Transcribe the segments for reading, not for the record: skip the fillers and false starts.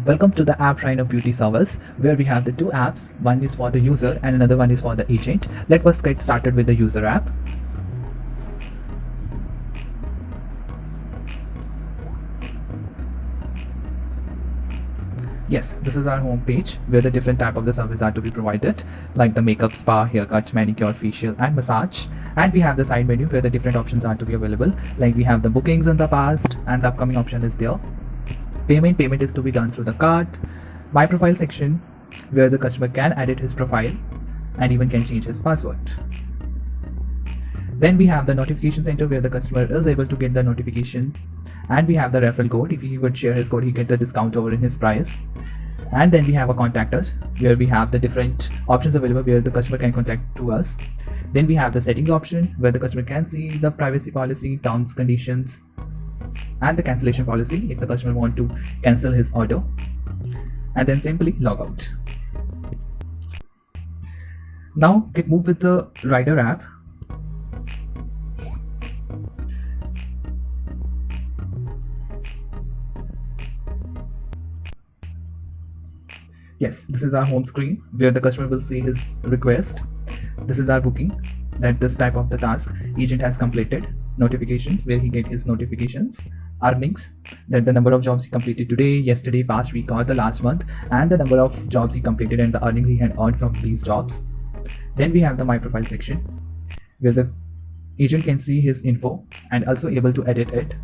Welcome to the App Rhino Beauty service, where we have the two apps. One is for the user and another one is for the agent. Let us get started with the user app. Yes, this is our home page where the different type of the service are to be provided, like the makeup, spa, haircut, manicure, facial and massage. And we have the side menu where the different options are to be available, like we have the bookings in the past and the upcoming option is there. Payment is to be done through the card. My profile section where the customer can edit his profile and even can change his password. Then we have the notification center where the customer is able to get the notification, and we have the referral code. If he would share his code, he get the discount over in his price. And then we have a contact us where we have the different options available where the customer can contact to us. Then we have the settings option where the customer can see the privacy policy, terms, conditions and the cancellation policy if the customer want to cancel his order, and then simply log out. Now get move with the rider app. Yes, this is our home screen where the customer will see his request. This is our booking, that this type of the task agent has completed. Notifications where he get his notifications. Earnings, that the number of jobs he completed today, yesterday, past week or the last month, and the number of jobs he completed and the earnings he had earned from these jobs. Then we have the my profile section where the agent can see his info and also able to edit it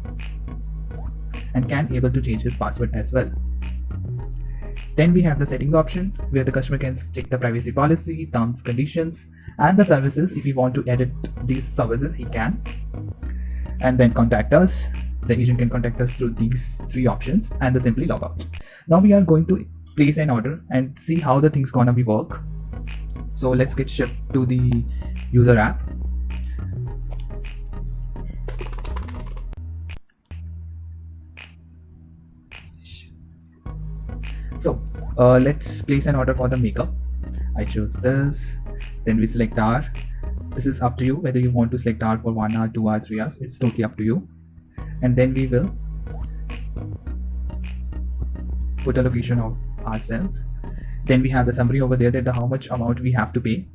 and can able to change his password as well. Then we have the settings option where the customer can check the privacy policy, terms, conditions and the services. If he want to edit these services, he can. And then contact us. The agent can contact us through these three options and the simply log out. Now we are going to place an order and see how the things gonna be work. So let's get shift to the user app. So let's place an order for the makeup. I choose this, then we select hour. This is up to you whether you want to select hour for 1 hour, 2 hour, 3 hours. It's totally up to you. And then we will put a location of ourselves. Then we have the summary over there, that how much amount we have to pay.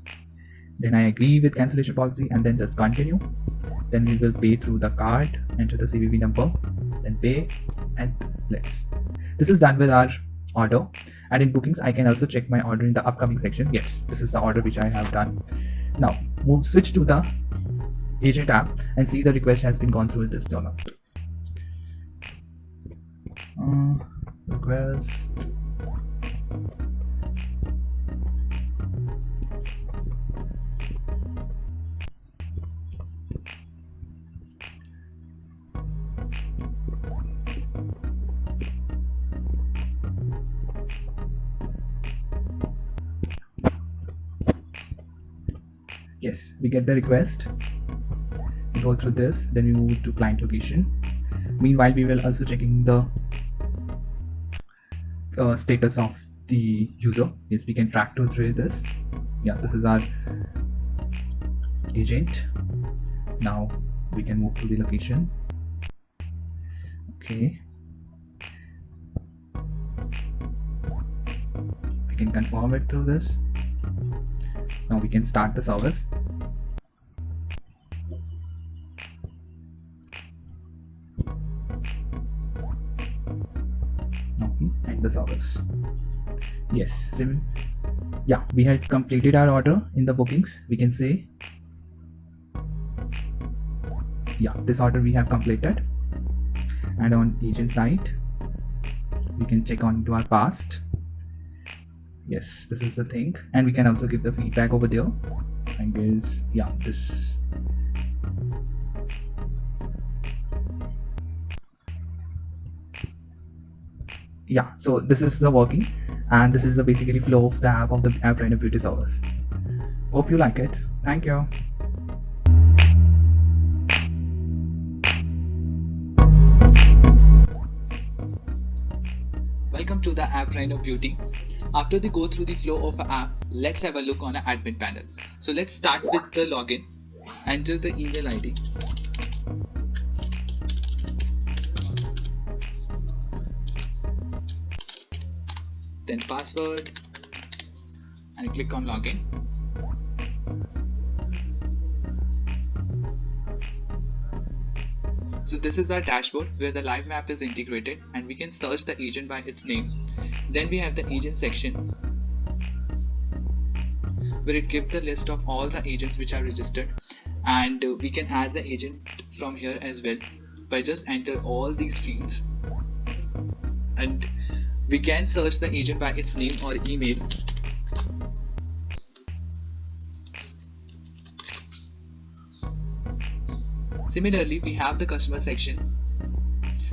Then I agree with cancellation policy and then just continue. Then we will pay through the card, enter the CVV number, then pay, and let's. This is done with our order. And in bookings I can also check my order in the upcoming section. Yes, this is the order which I have done. Now switch to the agent app and see the request has been gone through this dollar. Request. Yes, we get the request. We go through this, then we move to client location. Meanwhile, we will also checking the status of the user. Yes, we can track through this. Yeah, this is our agent. Now we can move to the location. Okay, we can confirm it through this. Now we can start the service. And the service. Yes, yeah, we had completed our order in the bookings. We can say, yeah, this order we have completed. And on agent side, we can check on to our past. Yes, this is the thing, and we can also give the feedback over there. I guess, yeah, this. Yeah, so this is the working, and this is the basically flow of the app of the App Rhino Beauty service. Hope you like it. Thank you. Welcome to the App Rhino Beauty. After they go through the flow of an app, let's have a look on an admin panel. So let's start with the login. Enter the email ID. then password, and click on login. So this is our dashboard where the live map is integrated and we can search the agent by its name. Then we have the agent section where it gives the list of all the agents which are registered, and we can add the agent from here as well by just enter all these fields, and we can search the agent by its name or email. Similarly, we have the customer section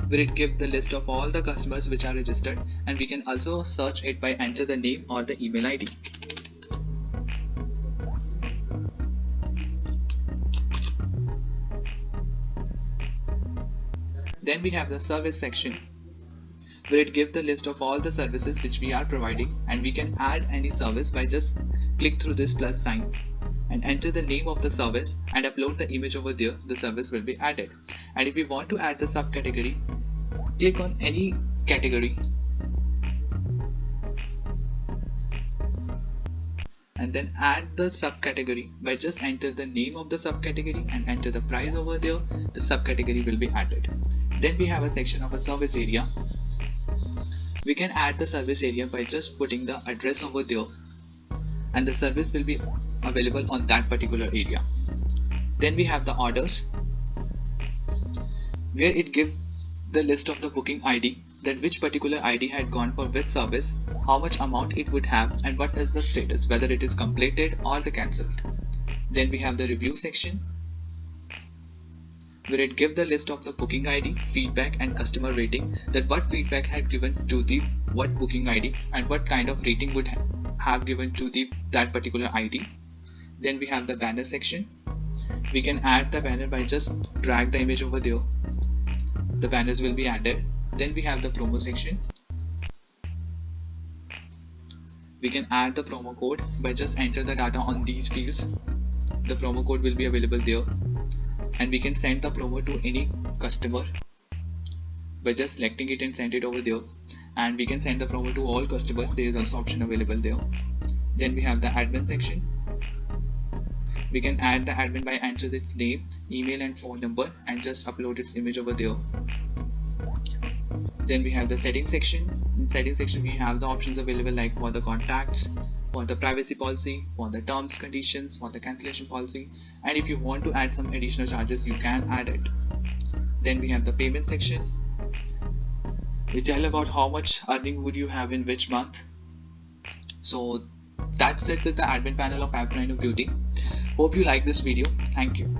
where it gives the list of all the customers which are registered, and we can also search it by enter the name or the email ID. Then we have the service section where it gives the list of all the services which we are providing, and we can add any service by just click through this plus sign and enter the name of the service and upload the image over there. The service will be added. And if we want to add the subcategory, click on any category and then add the subcategory by just enter the name of the subcategory and enter the price over there. The subcategory will be added. Then we have a section of a service area. We can add the service area by just putting the address over there, and the service will be available on that particular area. Then we have the orders where it gives the list of the booking ID, that which particular ID had gone for which service, how much amount it would have, and what is the status, whether it is completed or the cancelled. Then we have the review section where it gives the list of the booking ID, feedback and customer rating, that what feedback had given to the what booking ID and what kind of rating would have given to that particular ID. Then we have the banner section. We can add the banner by just drag the image over there. The banners will be added. Then we have the promo section. We can add the promo code by just enter the data on these fields. The promo code will be available there, and we can send the promo to any customer by just selecting it and send it over there, and we can send the promo to all customers. There is also option available there. Then we have the admin section. We can add the admin by enter its name, email and phone number and just upload its image over there. Then we have the settings section. In settings section we have the options available like for the contacts, for the privacy policy, for the terms, conditions, for the cancellation policy, and if you want to add some additional charges you can add it. Then we have the payment section. We tell about how much earning would you have in which month. So that's it with the admin panel of App Rhino Beauty. Hope you like this video. Thank you.